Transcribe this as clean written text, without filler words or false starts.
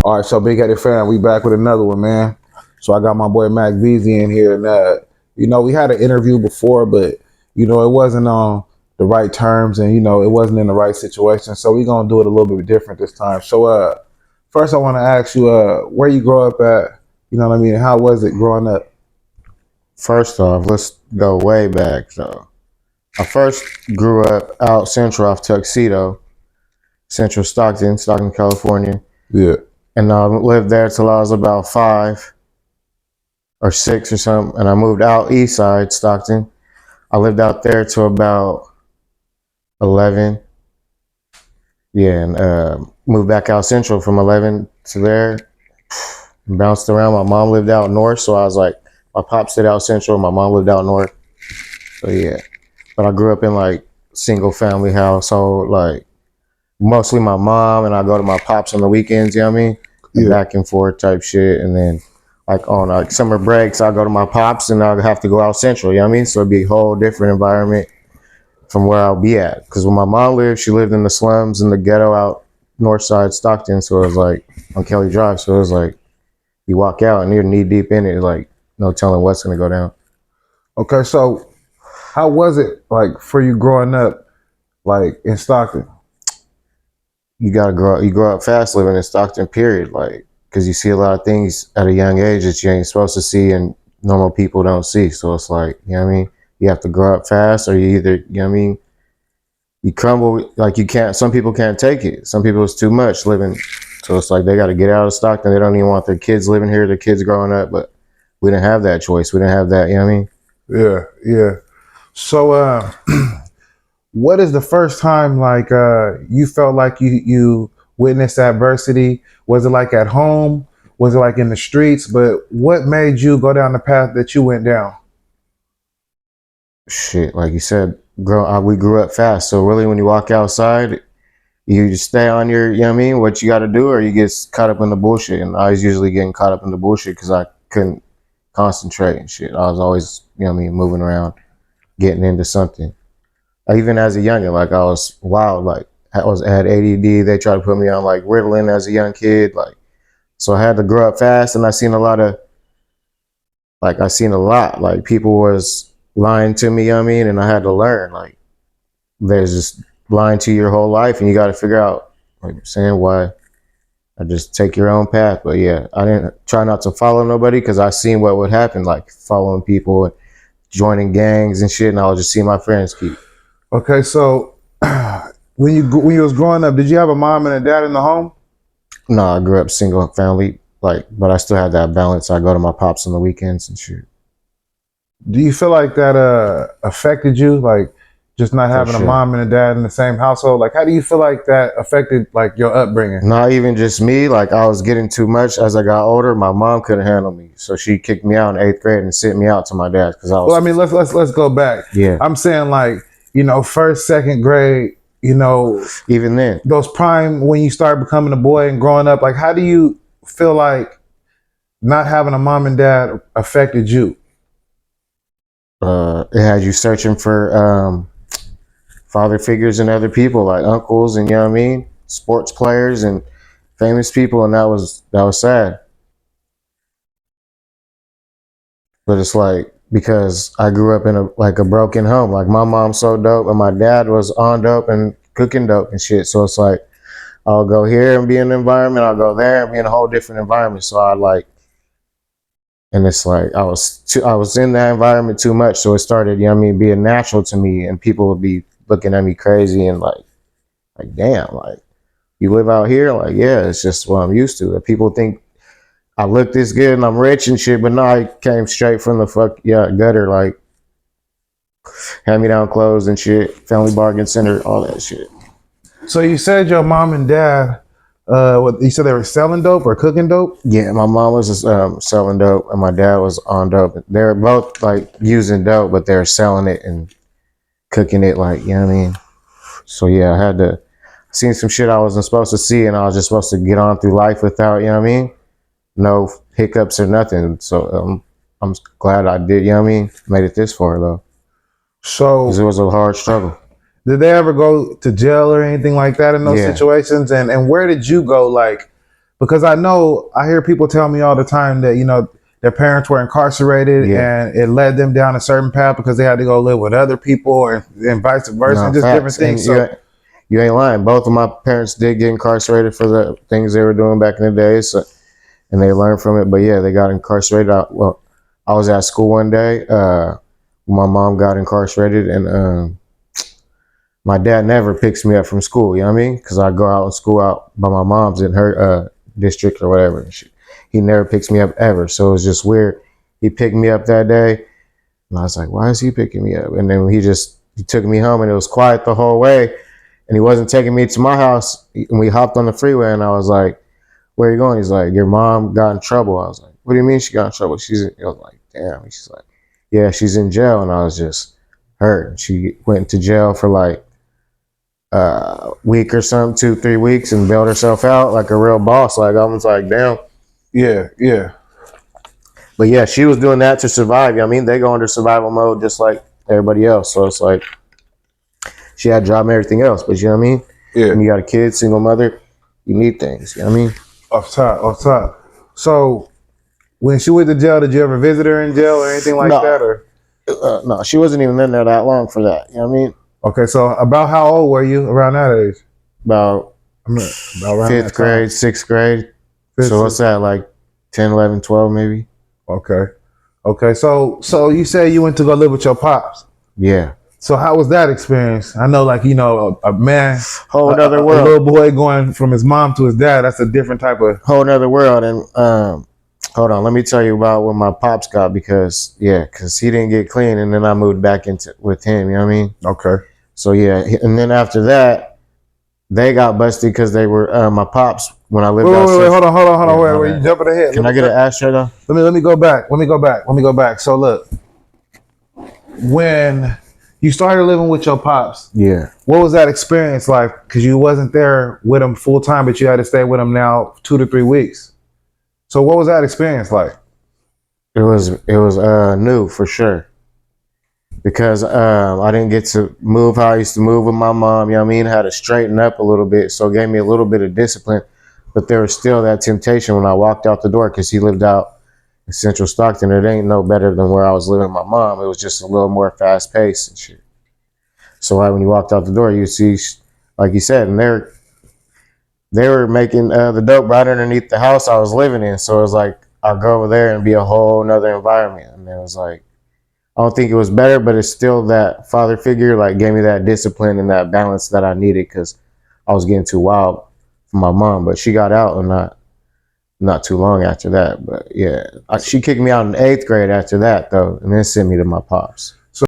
All right, so Big Headed Fan, we back with another one, man. So I got my boy Mac Beasy in here, and we had an interview before, but it wasn't on the right terms, and it wasn't in the right situation. So we gonna do it a little bit different this time. So first I want to ask you, where you grow up at? You know what I mean? How was it growing up? First off, let's go way back. So I first grew up out central off Tuxedo, central Stockton, California. Yeah. And I lived there till I was about 5 or 6 or something. And I moved out east side, Stockton. I lived out there till about 11. Yeah, and moved back out central from 11 to there. Bounced around. My mom lived out north, so I was like, my pops lived out central, my mom lived out north. So yeah. But I grew up in like single family household, like mostly my mom, and I go to my pops on the weekends, you know what I mean? Yeah. Back and forth type shit. And then like on like summer breaks, I go to my pops and I'll have to go out central, you know what I mean? So it'd be a whole different environment from where I'll be at. Because when my mom lived, she lived in the slums in the ghetto out north side Stockton. So it was like on Kelly Drive. So it was like you walk out and you're knee deep in it, like no telling what's gonna go down. Okay, so how was it like for you growing up, like in Stockton? You gotta grow up. You grow up fast living in Stockton, period. Like, because you see a lot of things at a young age that you ain't supposed to see and normal people don't see. So it's like, you know what I mean? You have to grow up fast, or you either, you know what I mean? You crumble, like you can't, some people can't take it. Some people it's too much living. So it's like they got to get out of Stockton. They don't even want their kids living here, their kids growing up. But we didn't have that choice. We didn't have that, you know what I mean? Yeah, yeah. So what is the first time like you felt like you witnessed adversity? Was it like at home? Was it like in the streets? But what made you go down the path that you went down? Shit, like you said, we grew up fast. So really, when you walk outside, you just stay on your, you know what I mean, what you got to do, or you get caught up in the bullshit. And I was usually getting caught up in the bullshit because I couldn't concentrate and shit. I was always, you know what I mean, moving around, getting into something. Even as a youngin', like I was wild, like had ADD. They tried to put me on like Ritalin as a young kid, like so I had to grow up fast. And I seen a lot, like people was lying to me, you know what I mean, and I had to learn, like there's just lying to your whole life, and you got to figure out, like I'm saying, why. I just take your own path. But yeah, I didn't try not to follow nobody because I seen what would happen, like following people and joining gangs and shit, and I would just see my friends keep. Okay, so when you was growing up, did you have a mom and a dad in the home? No, I grew up single family, like, but I still have that balance. I go to my pops on the weekends and shit. Do you feel like that affected you, like just not For having a sure. mom and a dad in the same household? Like, how do you feel like that affected like your upbringing? Not even just me, like I was getting too much as I got older. My mom couldn't handle me. So she kicked me out in 8th grade and sent me out to my dad because I Well, I was, mean, let's go back. yeah, I'm saying like first, second grade. even then. Those prime when you start becoming a boy and growing up. Like, how do you feel like not having a mom and dad affected you? It had you searching for father figures and other people like uncles and, you know what I mean, sports players and famous people, and that was sad. But it's like because I grew up in a broken home. Like my mom's so dope and my dad was on dope and cooking dope and shit. So it's like I'll go here and be in an environment, I'll go there and be in a whole different environment. So I like, and it's like I was in that environment too much. So it started, you know what I mean, being natural to me, and people would be looking at me crazy and like damn, like you live out here, like yeah, it's just what I'm used to. People think I look this good and I'm rich and shit, but no, I came straight from the gutter, like hand me down clothes and shit, family bargain center, all that shit. So you said your mom and dad, what you said they were selling dope or cooking dope? Yeah, my mom was just, selling dope and my dad was on dope. They're both like using dope, but they're selling it and cooking it, like, you know what I mean? So yeah, I had to seen some shit I wasn't supposed to see, and I was just supposed to get on through life without, you know what I mean? No hiccups or nothing. So I'm glad I did, you know what I mean? Made it this far though. Because it So was a hard struggle. did they ever go to jail or anything like that in those Yeah. situations? And where did you go? Like, because I hear people tell me all the time that their parents were incarcerated Yeah. and it led them down a certain path because they had to go live with other people and vice versa No, and just different facts. things. And So you ain't lying. Both of my parents did get incarcerated for the things they were doing back in the day, so, and they learned from it. But yeah, they got incarcerated. I was at school one day. My mom got incarcerated, and my dad never picks me up from school. You know what I mean? Because I go out in school out by my mom's in her district or whatever. He never picks me up ever. So it was just weird. He picked me up that day, and I was like, "Why is he picking me up?" And then he took me home, and it was quiet the whole way. And he wasn't taking me to my house. And we hopped on the freeway, and I was like, "Where are you going?" He's like, "Your mom got in trouble." I was like, "What do you mean she got in trouble?" I was like, "Damn." She's like, "Yeah, she's in jail." And I was just hurt. She went to jail for like a week or something, 2, 3 weeks, and bailed herself out like a real boss. Like I was like, damn. yeah. But yeah, she was doing that to survive. You know what I mean? They go under survival mode just like everybody else. So it's like she had a job and everything else. But you know what I mean? Yeah. When you got a kid, single mother, you need things. You know what I mean? Off top. So when she went to jail, did you ever visit her in jail or anything like No. that? Or No, she wasn't even in there that long for that. You know what I mean? okay, so about how old were you around that age? About I mean, about around fifth that time. grade, sixth grade. Fifth, So what's that, like 10, 11, 12 maybe? Okay. So you say you went to go live with your pops. Yeah. So how was that experience? I know, like a man, Whole nother a world. little boy going from his mom to his dad. That's a different type of. Whole nother world. And hold on, let me tell you about what my pops got because he didn't get clean, and then I moved back into with him. You know what I mean? Okay. So yeah, and then after that, they got busted because they were my pops when I lived outside. Wait, hold on. Yeah, Wait, you jumping ahead. Can I get an ashtray though? Let me go back. So look, when you started living with your pops, Yeah. what was that experience like? Because you wasn't there with him full time, but you had to stay with him now 2 to 3 weeks. So what was that experience like? It was new for sure. Because I didn't get to move how I used to move with my mom, you know what I mean? I had to straighten up a little bit, so it gave me a little bit of discipline. But there was still that temptation when I walked out the door because he lived out in Central Stockton. It ain't no better than where I was living with my mom. It was just a little more fast paced and shit. So right when you walked out the door, you see, like you said, and they were making the dope right underneath the house I was living in. So it was like I'd go over there and be a whole nother environment. And it was like, I don't think it was better, but it's still that father figure, like gave me that discipline and that balance that I needed because I was getting too wild for my mom. But she got out and not too long after that. But yeah, she kicked me out in 8th grade after that though, and then sent me to my pops.